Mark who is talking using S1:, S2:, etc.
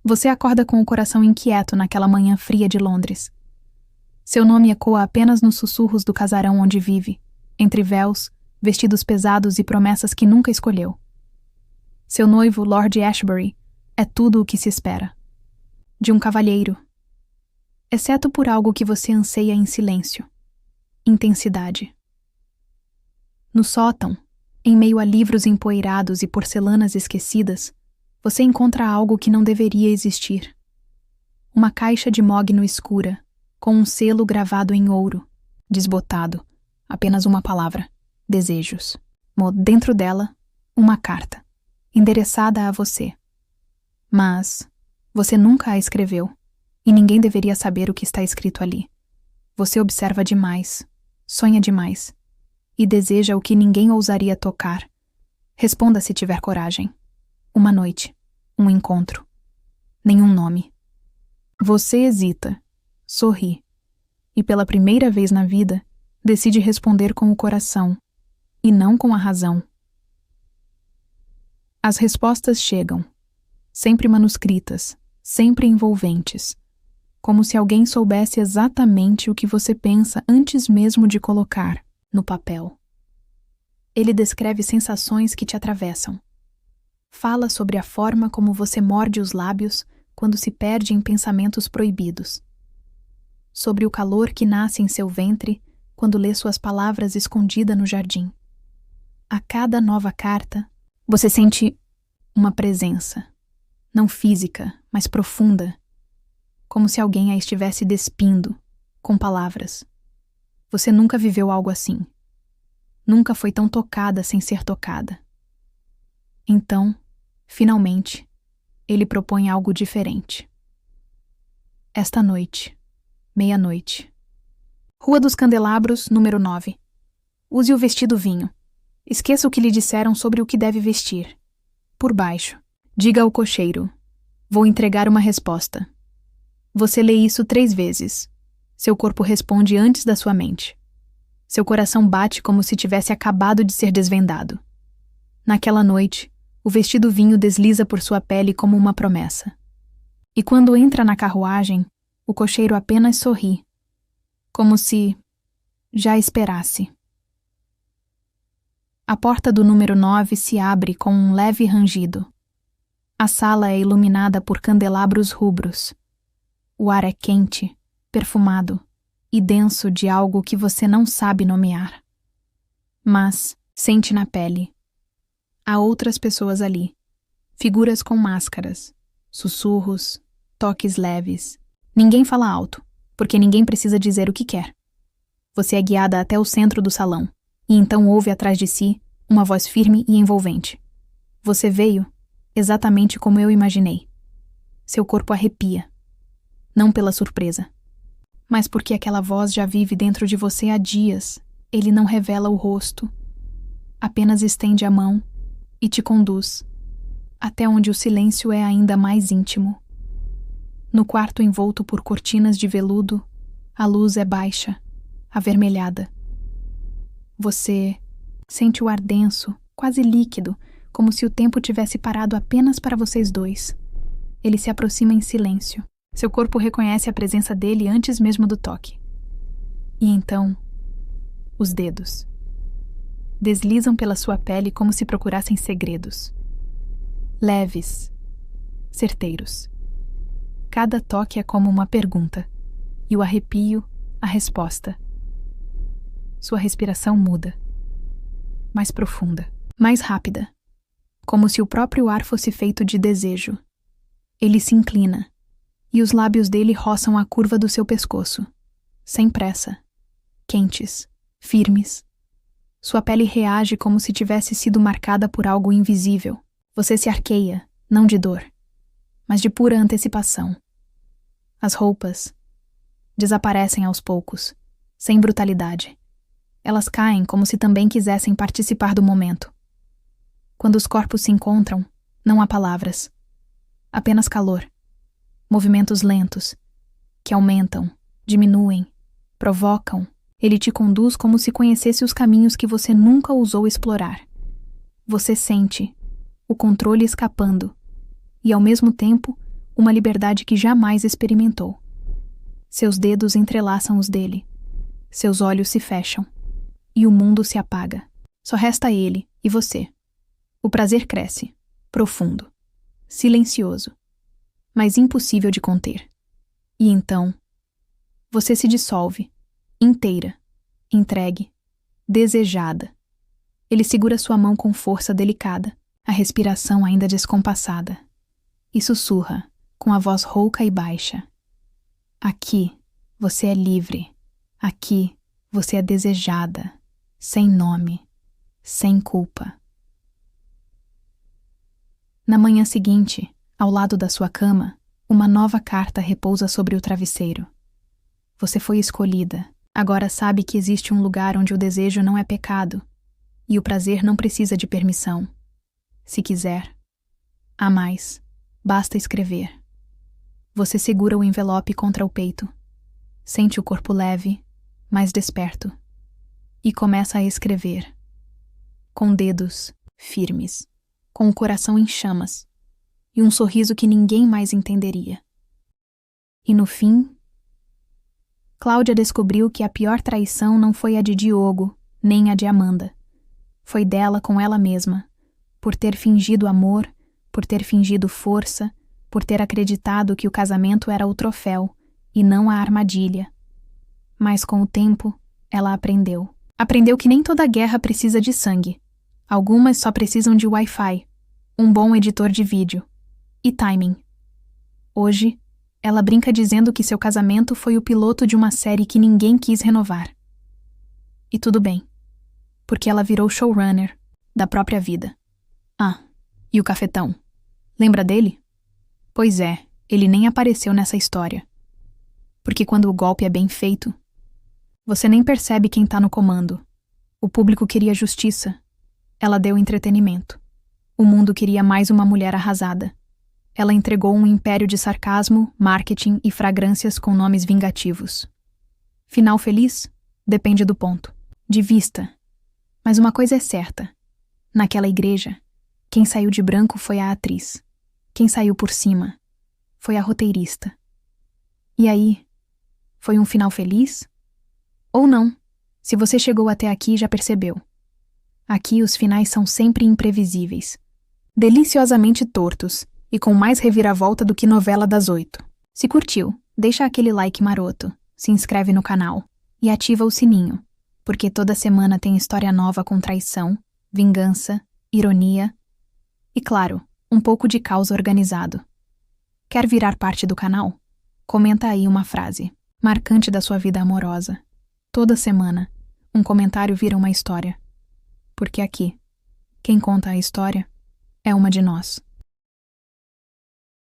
S1: Você acorda com o coração inquieto naquela manhã fria de Londres. Seu nome ecoa apenas nos sussurros do casarão onde vive, entre véus, vestidos pesados e promessas que nunca escolheu. Seu noivo, Lord Ashbury, é tudo o que se espera. De um cavalheiro. Exceto por algo que você anseia em silêncio. Intensidade. No sótão, em meio a livros empoeirados e porcelanas esquecidas, você encontra algo que não deveria existir. Uma caixa de mogno escura, com um selo gravado em ouro, desbotado, apenas uma palavra: desejos. Dentro dela, uma carta, endereçada a você. Mas você nunca a escreveu, e ninguém deveria saber o que está escrito ali. Você observa demais, sonha demais, e deseja o que ninguém ousaria tocar. Responda se tiver coragem. Uma noite, um encontro. Nenhum nome. Você hesita, sorri, e pela primeira vez na vida, decide responder com o coração, e não com a razão. As respostas chegam, sempre manuscritas, sempre envolventes, como se alguém soubesse exatamente o que você pensa antes mesmo de colocar no papel. Ele descreve sensações que te atravessam. Fala sobre a forma como você morde os lábios quando se perde em pensamentos proibidos. Sobre o calor que nasce em seu ventre quando lê suas palavras escondida no jardim. A cada nova carta, você sente uma presença, não física, mas profunda, como se alguém a estivesse despindo, com palavras. Você nunca viveu algo assim. Nunca foi tão tocada sem ser tocada. Então, finalmente, ele propõe algo diferente. Esta noite, meia-noite. Rua dos Candelabros, número 9. Use o vestido vinho. Esqueça o que lhe disseram sobre o que deve vestir. Por baixo, diga ao cocheiro: vou entregar uma resposta. Você lê isso 3 vezes. Seu corpo responde antes da sua mente. Seu coração bate como se tivesse acabado de ser desvendado. Naquela noite, o vestido vinho desliza por sua pele como uma promessa. E quando entra na carruagem, o cocheiro apenas sorri, como se já esperasse. A porta do número 9 se abre com um leve rangido. A sala é iluminada por candelabros rubros. O ar é quente, perfumado e denso de algo que você não sabe nomear. Mas sente na pele. Há outras pessoas ali, figuras com máscaras, sussurros, toques leves. Ninguém fala alto, porque ninguém precisa dizer o que quer. Você é guiada até o centro do salão, e então ouve atrás de si uma voz firme e envolvente. Você veio exatamente como eu imaginei. Seu corpo arrepia, não pela surpresa, mas porque aquela voz já vive dentro de você há dias. Ele não revela o rosto, apenas estende a mão e te conduz, até onde o silêncio é ainda mais íntimo. No quarto envolto por cortinas de veludo, a luz é baixa, avermelhada. Você sente o ar denso, quase líquido, como se o tempo tivesse parado apenas para vocês dois. Ele se aproxima em silêncio. Seu corpo reconhece a presença dele antes mesmo do toque. E então, os dedos deslizam pela sua pele como se procurassem segredos. Leves, certeiros. Cada toque é como uma pergunta, e o arrepio, a resposta. Sua respiração muda. Mais profunda, mais rápida, como se o próprio ar fosse feito de desejo. Ele se inclina, e os lábios dele roçam a curva do seu pescoço, sem pressa, quentes, firmes. Sua pele reage como se tivesse sido marcada por algo invisível. Você se arqueia, não de dor, mas de pura antecipação. As roupas desaparecem aos poucos, sem brutalidade. Elas caem como se também quisessem participar do momento. Quando os corpos se encontram, não há palavras. Apenas calor. Movimentos lentos, que aumentam, diminuem, provocam. Ele te conduz como se conhecesse os caminhos que você nunca ousou explorar. Você sente o controle escapando e, ao mesmo tempo, uma liberdade que jamais experimentou. Seus dedos entrelaçam os dele. Seus olhos se fecham. E o mundo se apaga. Só resta ele e você. O prazer cresce, profundo, silencioso, mas impossível de conter. E então, você se dissolve, inteira, entregue, desejada. Ele segura sua mão com força delicada, a respiração ainda descompassada, e sussurra, com a voz rouca e baixa: aqui você é livre, aqui você é desejada, sem nome, sem culpa. Na manhã seguinte, ao lado da sua cama, uma nova carta repousa sobre o travesseiro. Você foi escolhida, agora sabe que existe um lugar onde o desejo não é pecado, e o prazer não precisa de permissão. Se quiser, há mais, basta escrever. Você segura o envelope contra o peito, sente o corpo leve, mais desperto, e começa a escrever, com dedos firmes, com o coração em chamas, e um sorriso que ninguém mais entenderia. E no fim, Cláudia descobriu que a pior traição não foi a de Diogo, nem a de Amanda. Foi dela com ela mesma, por ter fingido amor, por ter fingido força, por ter acreditado que o casamento era o troféu e não a armadilha. Mas com o tempo, ela aprendeu. Aprendeu que nem toda guerra precisa de sangue. Algumas só precisam de Wi-Fi, um bom editor de vídeo e timing. Hoje, ela brinca dizendo que seu casamento foi o piloto de uma série que ninguém quis renovar. E tudo bem, porque ela virou showrunner da própria vida. Ah, e o cafetão? Lembra dele? Pois é, ele nem apareceu nessa história. Porque quando o golpe é bem feito, você nem percebe quem tá no comando. O público queria justiça. Ela deu entretenimento. O mundo queria mais uma mulher arrasada. Ela entregou um império de sarcasmo, marketing e fragrâncias com nomes vingativos. Final feliz? Depende do ponto de vista. Mas uma coisa é certa. Naquela igreja, quem saiu de branco foi a atriz. Quem saiu por cima foi a roteirista. E aí, foi um final feliz? Ou não? Se você chegou até aqui, já percebeu. Aqui os finais são sempre imprevisíveis, deliciosamente tortos e com mais reviravolta do que novela das 8. Se curtiu, deixa aquele like maroto, se inscreve no canal e ativa o sininho, porque toda semana tem história nova com traição, vingança, ironia e, claro, um pouco de caos organizado. Quer virar parte do canal? Comenta aí uma frase marcante da sua vida amorosa. Toda semana, um comentário vira uma história. Porque aqui, quem conta a história é uma de nós.